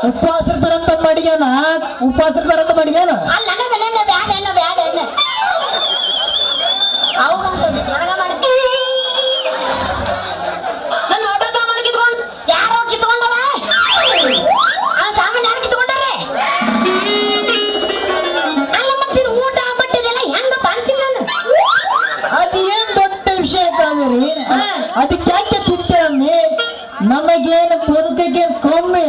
ಉಪವಾಸ ಬರಂತ ಮಾಡಿಯಾನ ಉಪವಾಸ ಬರಂತ ಮಾಡಿಯಾನ ಅಲ್ಲ ನನಗೆ ಬ್ಯಾಡ ಅದಕ್ಕೆ ಯಾಕೆ ಚಿಂತೆ ಅಮ್ಮಿ? ನಮಗೇನು ಬದುಕಿಗೆ ಕೊಮ್ಮೆ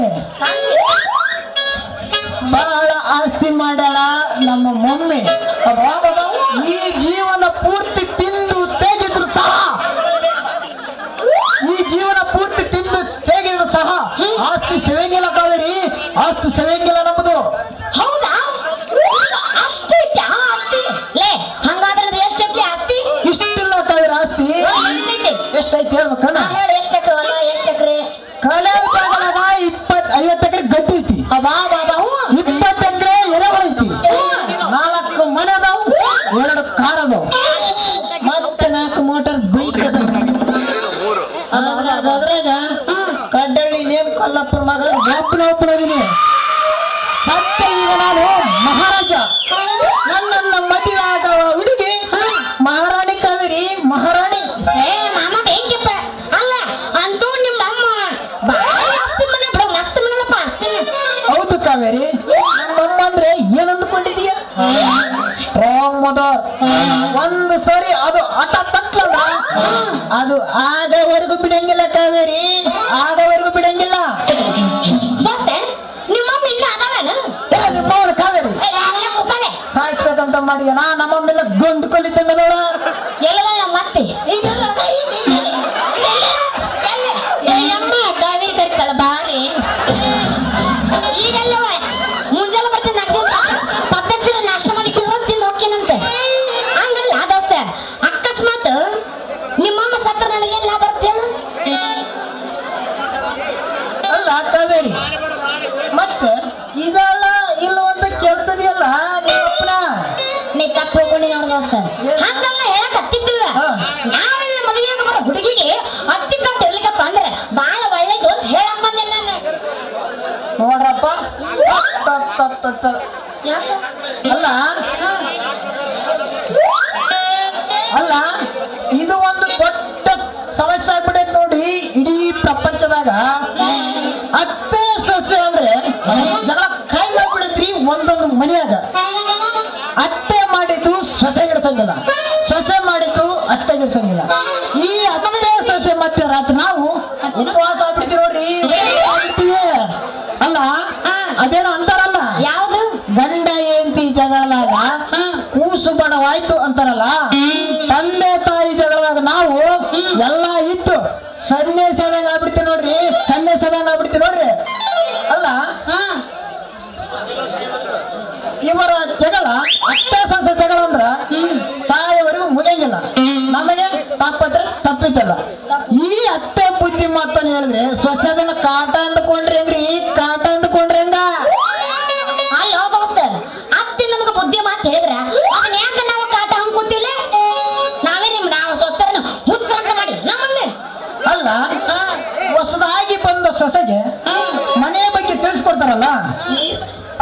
ಬಹಳ ಆಸ್ತಿ ಮಾಡಾಳ ನಮ್ಮ ಮಮ್ಮಿ. ಈ ಜೀವನ ಪೂರ್ತಿ ತಿಂದು ತೆಗೆದ್ರು ಸಹ ಆಸ್ತಿ ಸೇವೆಂಗಿಲ್ಲ ಕಾವೇರಿ, ಆಸ್ತಿ ಸೇವೆಂಗಿಲ್ಲ ನಮ್ಮದು. ಹೌದಾ? ಅಷ್ಟೈತೆ ಆಸ್ತಿ? ಲೇ ಹಂಗಾದ್ರೆ ಎಷ್ಟೈತಿ ಆಸ್ತಿ? ಇಷ್ಟಿಲ್ಲ ಕಾವೇರಿ ಆಸ್ತಿ. ಎಷ್ಟೈತಿ ಹೇಳ್ಬೇಕಣ್ಣ? ಹೇಳಿ, ಎಷ್ಟು ಎಕರೆ ಹೊಲ, ಎಷ್ಟು ಎಕರೆ? ಕಲೆ 50 ಎಕರೆ ಗದ್ದೆ ಐತಿ, 20 ಎಕರೆ ಎರೆಹೊಲ ಐತಿ, 4 ಮನೆ ಅದಾವು, 2 ಕಾರ್ ಅದಾವು, ಮತ್ತೆ 4 ಮೋಟಾರ್ ಬೈಕ್ ಅದಾವ. ಅದ್ರಾಗ ಕಡ್ಡಳ್ಳಿ ನೇಮ್ ಕೊಲ್ಲಪ್ಪನ ಮಗ ಒಬ್ಬನದೀನಿ. ಸತ್ತ ಈಗ ನಾನು ಮಹಾರಾಜ. ನನ್ನ ಮದುವೆ ಆಗವ ಹುಡುಗಿ ಮಹಾರಾಣಿ ಕಾವೇರಿ, ಮಹಾರಾಣಿ. ಮಾಮ ಬೇಕಪ್ಪ. ಅಲ್ಲ ಅಂತೂ ನಿಮ್ಮ ಅಮ್ಮ ಬಾಳ ಆಸ್ತಿ ಮನೆ ಬಿಡು, ಮಸ್ತ್ ಮನೆಪ್ಪ ಆಸ್ತಿ. ಹೌದು ಕಾವೇರಿ, ನಮ್ಮಮ್ಮ ಅಂದ್ರೆ ಏನ್ ಅಂದ್ಕೊಂಡಿದೀಯ? Strong mother. ಒಂದು ಸರಿ ಅದು ಆಟ ತಟ್ಲಲ್ಲ, ಅದು ಆಗವರೆಗೂ ಬಿಡಂಗಿಲ್ಲ ಕಾವೇರಿ, ಆಗವರೆಗೂ ಬಿಡಂಗಿಲ್ಲ. ನಿಮ್ಮಮ್ಮ ಇನ್ನ ಅದಾವೇನ? ನಿಮ್ಮವಳು ಕಾವೇರಿ ಸಾಯಿಸ್ಬೇಕಂತ ಮಾಡಿದ ನಮ್ಮಮ್ಮೆಲ್ಲ ಗಂಡು ಕೊಲ್ಲಿದ್ದಂಗ ನೋಡ. ಎಲ್ಲ ಮತ್ತೆ ಕಾವೇರಿ ಕರಿತಾಳ ಬಾರಿ. ಈಗೆಲ್ಲ ಮುಂಜಾನೆ ಮತ್ತೆ ಪದ್ಧತಿ ನಾಷ್ಟ ಮಾಡಿ ತಿಂದು ಹೋಗ್ತೀನಂತೆ. ಹಂಗಲ್ಲ ದೋಸ್ತ, ಅಕಸ್ಮಾತ್ ನಿಮ್ಮಮ್ಮ ಸತ್ತ ನನಗೆ ಏನ್ ಲಾಭ ಬರುತ್ತೆ ಹೇಳು? ಅಲ್ಲ ಕಾವೇರಿ, ಮತ್ತೆ ಇದಲ್ಲ ಇಲ್ಲ ಅಂತ ಕೇಳ್ತದೆಯಲ್ಲ ನಿಮ್ಮಪ್ಪನ. ನೀ ತಪ್ಪು ಹೋಗ್ಕೊಂಡು ನೋಡ ದೋಸ್ತ, ಹಂಗಲ್ಲ ಹೇಳಕ್ ಹತ್ತಿದ್ದಿಲ್ಲ. ನಾವೇ ಮದುವೆಯಾಗ ಬರೋ ಹುಡುಗಿಗೆ ಹತ್ತಿ ಕಟ್ಟು ಇರ್ಲಿಕ್ಕಪ್ಪ ಅಂದ್ರೆ ಬಾಳ ಒಳ್ಳೇದು ಅಂತ ಹೇಳಕ್ ಬಂದೆ ನಾನು. ನೋಡ್ರಪ್ಪ, ಅಲ್ಲ ಅಲ್ಲ ಇದು ಒಂದು ದೊಡ್ಡ ಸಮಸ್ಯೆ ಆಗ್ಬಿಟ್ಟೈತೆ ನೋಡಿ ಇಡೀ ಪ್ರಪಂಚದಾಗ. ಅತ್ತೆ ಸೊಸೆ ಅಂದ್ರೆ ಜಗಳ ಕಾಯಿ ಆಗ್ಬಿಡೈತ್ರಿ ಒಂದೊಂದು ಮನೆಯಾಗ. ಅತ್ತೆ ಮಾಡಿದ್ದು ಸೊಸೆ ಗಿಡ್ಸಂಗಿಲ್ಲ, ಸೊಸೆ ಮಾಡಿದ್ದು ಅತ್ತೆ ಗಿಡ್ಸಂಗಿಲ್ಲ. ಈ ಅತ್ತೆ ಸೊಸೆ ಮತ್ತೆ ರಾತ್ರಿ ನಾವು ಉಪವಾಸ ಆಗ್ಬಿಡ್ತೀವಿ ನೋಡ್ರಿ, ಆಗ್ಬಿಡ್ತೀವಿ. ಅಲ್ಲ ಅದೇನೋ ಅಂತಾರಲ್ಲ, ಯಾವ್ದು? ಗಂಡ ಹೆಂಡತಿ ಜಗಳದಾಗ ಕೂಸು ಬಡವಾಯ್ತು ಅಂತಾರಲ್ಲ, ತಂದೆ ತಾಯಿ ಜಗಳದಾಗ ನಾವು ಎಲ್ಲ ಇದ್ದು ಸನ್ಯಾಸದಂಗ ಆಗ್ಬಿಡ್ತೀವಿ ನೋಡ್ರಿ, ಸನ್ಯಾಸದಂಗ ಆಗ್ಬಿಡ್ತೀವಿ ನೋಡ್ರಿ. ಅಲ್ಲ ಇವರ ಜಗಳ ಅತ್ತೆ ಸೊಸೆ ಜಗಳ ಅಂದ್ರ ಸಾಯವರೆಗೂ ಮುಗಿಯಂಗಿಲ್ಲ. ನಮಗೆ ತಪ್ಪತ್ರ ತಪ್ಪಿದ್ದಲ್ಲ. ಈ ಅತ್ತೆ ಬುದ್ಧಿ ಮಾತನ್ನು ಹೇಳಿದ್ರೆ ಸೊಸೆದನ್ನ ಕಾಟ ಅಂದ್ಕೊಂಡ್ರಿ ಹೆಂಗ್ರಿ, ಕಾಟ ಅಂದ್ಕೊಂಡ್ರಿ ಹೆಂಗ? ಅಲ್ಲ ದೋಸ್ತ, ಅತ್ತೆ ನಮ್ಗೆ ಬುದ್ಧಿ ಮಾತು ಹೇಳಿದ್ರ ಅದನ್ನ ಯಾಕೆ ನಾವು ಕಾಟ ಹಂಗ್ಕೊತಿಲ್ಲ? ನಾವೇ ನಾವು ಸ್ವಸ್ಥರನ್ನು ಹುಚ್ಚರಂತ ಮಾಡಿ ನಮ್ಮನ್ನೇ. ಅಲ್ಲ ಹೊಸದಾಗಿ ಬಂದ ಸೊಸೆಗೆ ಮನೆ ಬಗ್ಗೆ ತಿಳಿಸ್ಕೊಡ್ತಾರಲ್ಲ,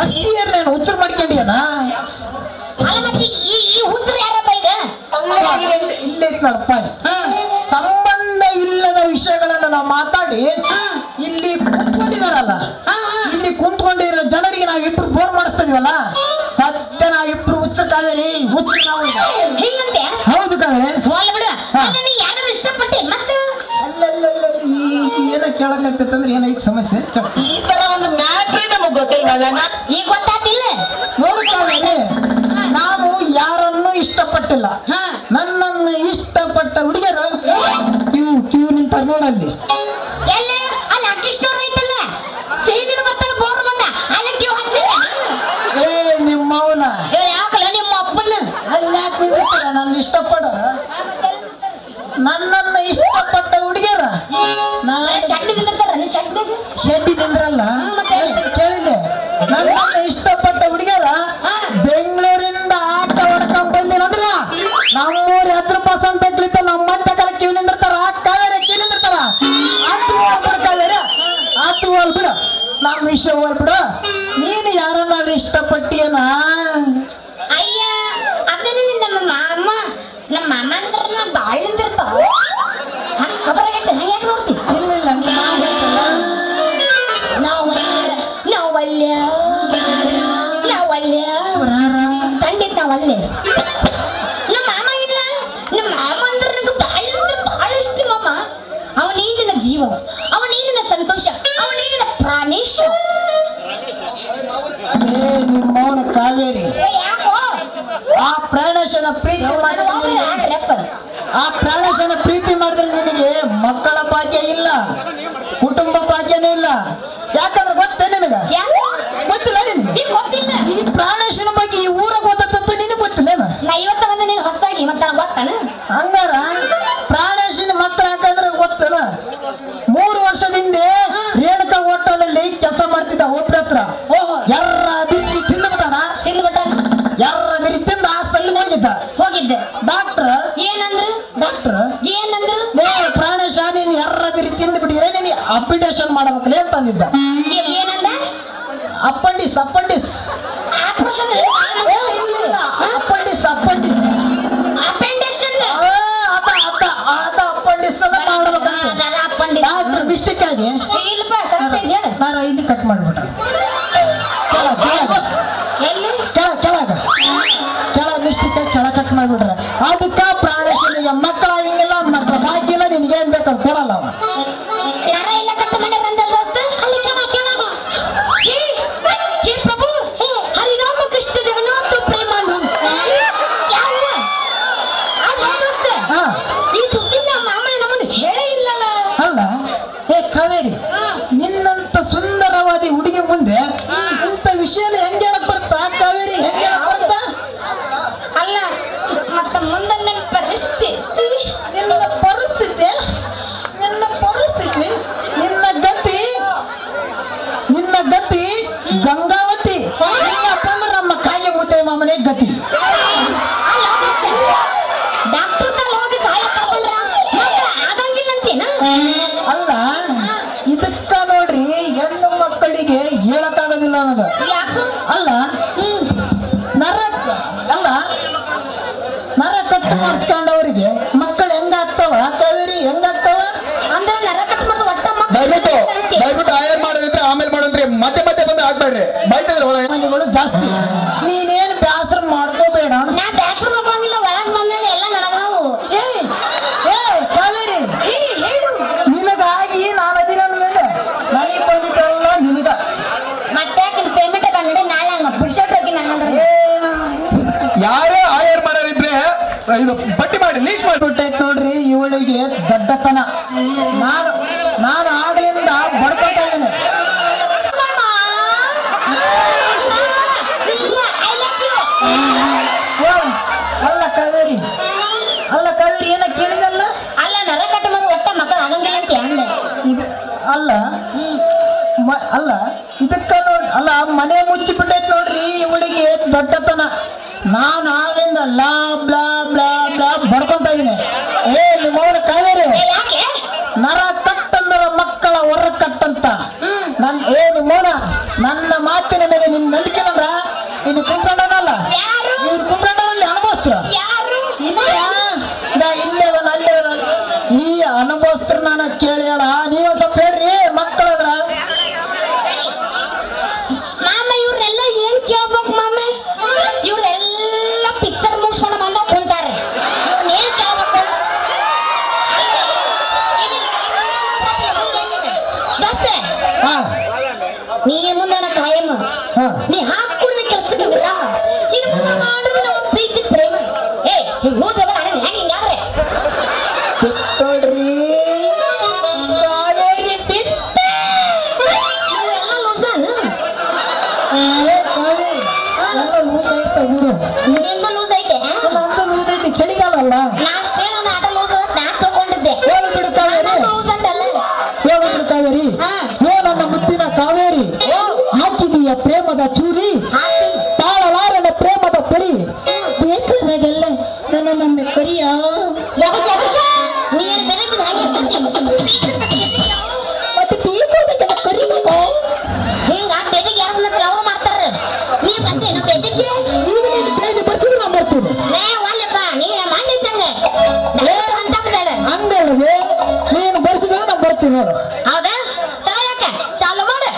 ಅತ್ತಿಯರ್ನೇನು ಹುಚ್ಚರು ಮಾಡ್ಕೊಂಡಿಯನ? ಅಲ್ಲ ಮತ್ತೆ ಈ ಹುಚ್ಚರು ಯಾರಪ್ಪ ಈಗ? ಇಲ್ಲೇ ನೋಡಪ್ಪ, ಸಂಬಂಧವಿಲ್ಲದ ವಿಷಯಗಳನ್ನ ನಾವು ಮಾತಾಡಿ ಇಲ್ಲಿ ಕುಂತ್ಕೊಂಡಿದಾರಲ್ಲ, ಇಲ್ಲಿ ಕುಂತ್ಕೊಂಡಿರೋ ಜನರಿಗೆ ನಾವಿಬ್ರು ಬೋರ್ ಮಾಡಿಸ್ತಾ ಇದೀವಲ್ಲ, ಸದ್ಯ ನಾವಿಬ್ರು ಹುಚ್ಚರು ಕಾವೇರಿ, ಹುಚ್ಚರು ನಾವು. ಹಿಂಗಂತೆ? ಹೌದು ಕಾವೇರಿ. ಹೋಲ್ ಬಿಡು, ಯಾರು ಇಷ್ಟಪಟ್ಟೆ ಮತ್ತೆ? ಏನೋ ಕೇಳಕತ್ತಂದ್ರೆ ಏನೈತಿ ಸಮಸ್ಯೆ? ಈ ತರ ಒಂದು ಮ್ಯಾಟ್ರಿ ನಮಗ್ ಗೊತ್ತಿಲ್ವಲ್ಲ. ಈಗ ಗೊತ್ತಾತಿಲ್ಲ ನೋಡು ಕಾವೇರಿ, ನಾನು ಯಾರನ್ನು ಇಷ್ಟಪಟ್ಟಿಲ್ಲ. ನನ್ನನ್ನು ಇಷ್ಟಪಟ್ಟ ಹುಡುಗಿಯರು ಕ್ಯೂ ನಿಂತ ನೋಡಲ್ಲಿ. ಎಲ್ಲೇ ಅಲ್ಲಿ ಅಕ್ಕಿಷ್ಟೋರ್ ಐತಲ್ಲ, ಸಿಹಿಗಿಡ ಬರ್ತಾನೆ ಬೋರ್ ಬಂದ ಅಲ್ಲಿ ಕ್ಯೂ ಹಚ್ಚಿಲ್ಲ. ಏ ನಿಮ್ಮವನ ಯಾಕಲ್ಲ ನಿಮ್ಮ ಅಪ್ಪನ ಅಲ್ಲಿ ಯಾಕೆ ನಿಂತಿರ್ತಾರ? ನನ್ನ ಇಷ್ಟಪಡ ನನ್ನನ್ನು ಇಷ್ಟಪಟ್ಟ ಹುಡುಗಿಯರ ಶೆಡ್ಡಿ ನಿಂದ್ರಲ್ಲ, ಕೇಳಿಲ್ಲ. ನನ್ನನ್ನು ಇಷ್ಟಪಟ್ಟ ಹುಡುಗಿಯರ ಬೆಂಗಳೂರಿಂದ ಆಟ ಹೊಡ್ಕೊಂಡ್ ಬಂದಿರಂದ್ರ ನಮ್ಮೂರ್ 10% ಕ್ಲಿತ ನಮ್ಮಂತ ಕಾಲ ಕ್ಯೂ ನಿಂದಿರ್ತಾರ, ಕಾವೇರಿ ಕ್ಯೂ ನಿಂದಿರ್ತಾರ. ಅದು ಹೋಗ್ಬಿಡ ಕಾವೇರಿ, ಅದು ಹೋಗ್ಬಿಡ, ನಮ್ಮ ವಿಷಯ ಹೋಗ್ಬಿಡ. ನೀನು ಯಾರನ್ನಾದ್ರೂ ಇಷ್ಟಪಟ್ಟಿಯನ? ಅಯ್ಯ ಅದನ್ನ ನಮ್ಮ ಮಾಮ ಅಂದ್ರೆ ಬಾಳ್ ನಿಂತಿರ್ತಾವ. ಖಬರಾಗೈತೆ ಯಾಕೆ ನೋಡ್ತಿ? ಇಲ್ಲ ನಾವಲ್ಯ ಖಂಡಿತ ನಾವಲ್ಲೆ. ನಮ್ಮ ಮಾಮ ಇಲ್ಲ, ನಮ್ಮ ಮಾಮ ಅಂದ್ರೆ ನಂಗೆ ಬಾಳ ಇಷ್ಟ ಮಾಮ. ಆ ಪ್ರಾಣೇಶನ ಪ್ರೀತಿ ಮಾಡಿದ್ರೆ ನಿನಗೆ ಮಕ್ಕಳ ಭಾಗ್ಯ ಇಲ್ಲ, ಕುಟುಂಬ ಭಾಗ್ಯನೇ ಇಲ್ಲ. ಯಾಕಂದ್ರೆ ಗೊತ್ತೇ ನಿನಗ? ಗೊತ್ತಿಲ್ಲ ನಿನಗೆ? ಈಗ ಗೊತ್ತಿಲ್ಲ. ಈ ಪ್ರಾಣೇಶನ ಬಗ್ಗೆ ಈ ಊರಾಗ ಗೊತ್ತಂತ ನಿನಗೆ ಗೊತ್ತಿಲ್ಲ? ನಾ ಇವತ್ತ ಬಂದ ನೀನು ಹೊಸದಾಗಿ ಮತ್ತೆ ಗೊತ್ತಾನ? ಹಂಗಾರ ಪ್ರಾಣೇಶನ ಮಕ್ಕಳು ಯಾಕಂದ್ರೆ ಗೊತ್ತಲ್ಲ, 3 ವರ್ಷದಿಂದ ರೇಣುಕಾ ಹೋಟೆಲಲ್ಲಿ ಕೆಲಸ ಮಾಡ್ತಿದ್ದ ಒಬ್ಬರ ಹತ್ರ. ಓಹೋ, ಎರ್ರ ಬಿರಿ ತಿಂದ್ಬಿಟ್ಟಾನ, ತಿಂದ್ಬಿಟ್ಟ. ಎರ್ರ ಬಿರಿ ತಿಂದ ಹಾಸ್ಪಿಟಲ್ ಹೋಗಿದ್ದೆ. ಡಾಕ್ಟರ್ ಏನಂದ್ರು? ಏನಂದ್ರು? ಪ್ರಾಣೇಶ ನೀನ್ ಎರ್ರ ಬಿರಿ ತಿಂದ್ಬಿಟ್ಟಿದ್ರೆ ನೀನು ಅಪ್ಪಿಟೇಷನ್ ಮಾಡಬೇಕಲೇ ಅಂತಂದಿದ್ದ. ಏನಂದ? ಅಪ್ಪಂಡಿಸ್ ಆಪರೇಷನ್ ಅಪ್ಪಂಡಿಸ್ ಅಪೆಂಡಿಷನ್ ಅದ ಅಪ್ಪಂಡಿಸ್ ಮಾಡ್ಬೇಕಂತ ಡಾಕ್ಟರ್ ಮಿಸ್ಟೇಕ್ ಆಗಿ ಇಲ್ಲಪ್ಪ ಕರೆಕ್ಟ್ ಇದೆ ಹೇಳು. ನಾನು ಇಲ್ಲಿ ಕಟ್ ಮಾಡ್ಬಿಟ್ಟ. ಎಲ್ಲಿ? ಕೆಳ ಮಿಸ್ಟೇಕ್ ಕೆಳ ಕಟ್ ಮಾಡ್ಬಿಟ್ರೆ ಅದಕ್ಕ ಪ್ರಾಣೇಶನಿಗೆ ಮಕ್ಕಳ ಹಿಂಗಿಲ್ಲ, ಮಕ್ಕಳ ಭಾಗ್ಯಲ್ಲ, ನಿನ್ಗೆ ಏನ್ ಬೇಕಾದ್ರೆ ಕೊಡಲ್ಲ ಅವ. ನರ ಎಲ್ಲ ಕಟ್ ಮಾಡ್ಯಾರ ಅಂದಲ್ಲ ದೋಸ್ತ? ಅಲ್ಲಿ ಹೇ ಪ್ರಭು, ಹರಿರಾಮ ಕೃಷ್ಣ ಜಗನ್ನಾಥ ಪ್ರೇಮಾನು. ಹಾ ಈ ಸುದ್ದಿ ನಮ್ಮ ಮಾಮನ ನಮ್ಮನ್ನು ಹೇಳೇ ಇಲ್ಲಲ್ಲ. ಅಲ್ಲ ಏ ಕಾವೇರಿ, ನಿನ್ನಂತ ಸುಂದರವಾದಿ ಹುಡುಗಿ ಮುಂದೆ ಇಂಥ ವಿಷಯ ಹೆಂಗೆ ಹೇಳಕ್ ಬರ್ತಾ ಕಾವೇರಿ? ಹೆಂಗೆ ಹೇಳಕ್ ಬರ್ತಾ? ಅಲ್ಲ ಮತ್ತ ಮುಂದೆ ನನ್ನ ಪರಿಸ್ಥಿತಿ ನಿನ್ನ ಗತಿ ಗಂಗಾವತಿ. ನಮ್ಮ ಕಾಯಿ ಮುದ್ದೆ ಮಾಮನೆ ಗತಿ. ಡಾಕ್ಟರ್ ಹೋಗಿ ಸಹಾಯ ತಗೊಂಡ್ರ ಆಗಂಗಿಲ್ಲ ಅಂತೇನ? ಅಲ್ಲ ಇದಕ್ಕ ನೋಡ್ರಿ ಹೆಣ್ಣು ಮಕ್ಕಳಿಗೆ ಹೇಳಕ್ಕಾಗೋದಿಲ್ಲ ನನಗ. ಯಾಕ? ಅಲ್ಲ ನರ ಕಟ್ಟು ಮಾಡಿಸ್ಕೊಂಡವ್ರಿಗೆ ಮಕ್ಕಳು ಹೆಂಗಾಗ್ತಾವ ಕಾವೇರಿ? ಹೆಂಗಾಗ್ತಾವ ಅಂದ್ರೆ ನರ ಕಟ್ ಮಾಡಿ ಒಟ್ಟ ದಯವಿಟ್ಟು ಆಯರ್ ಮಾಡಿದ್ರೆ ಆಮೇಲೆ ಮಾಡೋದ್ರಿ, ಮತ್ತೆ ಬಂದು ಆಗ್ಬೇಡ್ರಿ, ಬೈತಂದ್ರೆ ಮನೆಗಳು ಜಾಸ್ತಿ. ನೀನೇನು ಬ್ಯಾಸರ ಮಾಡ್ಕೋಬೇಡ. ನಾ ಬ್ಯಾಕ್ಸ್ ಮಾಡ್ಕೊಂಗಿಲ್ಲ, ಒಳಗ್ ಬಂದ್ಮೇಲೆ ಎಲ್ಲ ನನಗಾವು. ಏ ಕಾವೇರಿ, ಹೇಳು ನಿನಗಾಗಿ ನಾನು ಅದಿನ ನನಗೆ ಬಂದಿದ್ದಲ್ಲ ನಿನಗ. ಮತ್ತೆ ಪೇಮೆಂಟ್ ಬಂದ್ರೆ ನಾಳೆ ಬಿಡ್ಸೋಟ್ ಹೋಗಿ ನಂಗಂದ್ರೆ ಯಾರೇ ಆಯರ್ ಮಾಡೋರಿದ್ರೆ ಇದು ಪಟ್ಟಿ ಮಾಡಿ ಲೀಸ್ಟ್ ಬಿಟ್ಟೈತ್ ನೋಡ್ರಿ ಇವಳಿಗೆ ದಡ್ಡತನ. ನಾನು ಆಗ್ಲಿಂದ ಬಡ್ಕೊತಾ ಇದ್ದೇನೆ. ಅಲ್ಲ ಕಾವೇರಿ ಏನ ಕೇಳಿದಲ್ಲ? ಅಲ್ಲ ನರ ಕಟ್ ಮಾಡಿ ಒಟ್ಟ ಮಕ್ಕಳು ಆಗಂಗಿಲ್ಲ ಅಂತ ಅಂದೆ. ಇದು ಅಲ್ಲ ಇದಕ್ಕ ನೋಡ್ ಅಲ್ಲ ಮನೆ ಮುಚ್ಚಿ ಬಿಟ್ಟೈತ್ ನೋಡ್ರಿ ಇವಳಿಗೆ ದೊಡ್ಡತನ. ನಾನು ಆಗಿಂದ ಲಾ ಬ್ಲಾ ಬ್ಲಾ ಬ್ಲಾ ಬಡ್ಕೊಂತ ಇದೀನಿ. ನಿಮ್ಮವನ ಕಾವೇರಿ, ಯಾಕೆ? ನರ ಕಟ್ಟಂದ್ರ ಮಕ್ಕಳ ಹೊರ ಕಟ್ಟಂತ ನಿಮ್ಮವನ ನನ್ನ ಮಾತಿನ ಮೇಲೆ ನಿನ್ ನಂಬಿಕೆ ಅಂದ್ರ ಇನ್ನು ಕುಂಕೊಂಡನಲ್ಲ, ಇವ್ರು ಕುಂಕೊಂಡಲ್ಲಿ ಅನುಭವಿಸ್ರ ಈ ಅನುಭವಿಸ್ತ್ರ ನಾನು ಕೇಳಿ ಹೇಳ. ನೀವ್ ಸ್ವಲ್ಪ ಹೇಳ್ರಿ ಮಕ್ಕಳದ್ರ ಮಾಮ ಇವ್ರೆಲ್ಲ ಏನ್ ಕೇಳ್ಬೇಕು ಮಾಮ? ಇವ್ರೆಲ್ಲ ಪಿಕ್ಚರ್ ಮುಗಿಸ್ಕೊಂಡು ಬಂದ ಕುಂತಾರೆ. ಏನ್ ಕೇಳ್ಬೇಕು? ದೋಸ್ತೆ, ನೀ ಮುಂದೆ ಕಾಯಂ ನೀ ಹಾಕುಡಿದ ಕೆಲಸಕ್ಕೆ ವಿರಾಮ. ಇನ್ನು ಮುಂದೆ ಮಾಡಿದ್ರೆ ನಮ್ಮ ಪ್ರೀತಿ ಪ್ರೇಮ. ಹಿಂಗ್ ಲೂಸ್ ಹೆಂಗ್ ಹಿಂಗಾದ್ರೆ ನೋಡ್ರಿ ಕಾವೇರಿ ಇವೆಲ್ಲ ಲೂಸನ? ನಿಂದು ಲೂಸ್ ಐತೆ? ನಂದು ಚಳಿಗಾಲ ಅಲ್ಲ. ನಾ ಅಷ್ಟೇ ನನ್ನ ಆಟ ಲೂಸ್ ಅಂತ ನಾ ತಿಳ್ಕೊಂಡಿದ್ದೆ. ಹೇಳ್ಬಿಡು ಕಾವೇರಿ, ಲೂಸ್ ಅಂತಲ್ಲ. ಹೇಳ್ಬಿಡು ಕಾವೇರಿ. ನನ್ನ ಮುತ್ತಿನ ಕಾವೇರಿ, ಹಾಕಿದೀಯ ಪ್ರೇಮದ ಚೂರಿ, ತಾಳಲಾರನ ಪ್ರೇಮದ ಪರಿ, ಬೇಕಾದಾಗೆಲ್ಲ ನನ್ನೊಮ್ಮೆ ಕರಿಯ. ನೀನು ಬೆಳಕಿನ ಹಾಗೆ ಮತ್ತೆ ಬೇಕಾದಾಗೆಲ್ಲ ಕರಿಬೇಕು. ಹಿಂಗ ಬೆದಿಗೆ ಯಾರನ್ನ ಅವ್ರು ಮಾಡ್ತಾರ. ನೀ ಬಂದೇನು ಬೆದಿಗೆ? ಈಗ ನೀನು ಬೇಗ ಬರ್ಸಿದ್ರೆ ನಾನು ಬರ್ತೀನಿ. ಒಲ್ಲಪ್ಪ ನೀನ ಮಾಡಿದ್ದಂಗೆ ಅಂತ ಬೇಡ. ಹಂಗೆ ನೀನು ಬರ್ಸಿದ್ರೆ ನಾನು ಬರ್ತೀನಿ ನೋಡು. ಹೌದಾ? ತಗೊಳಕ ಚಾಲು ಮಾಡು.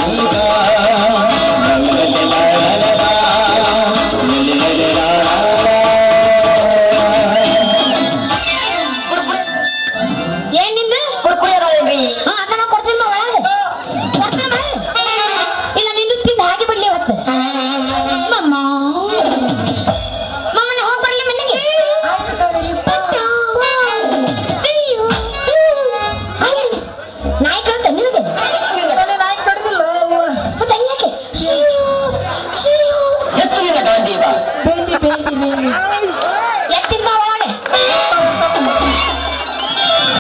Thank you.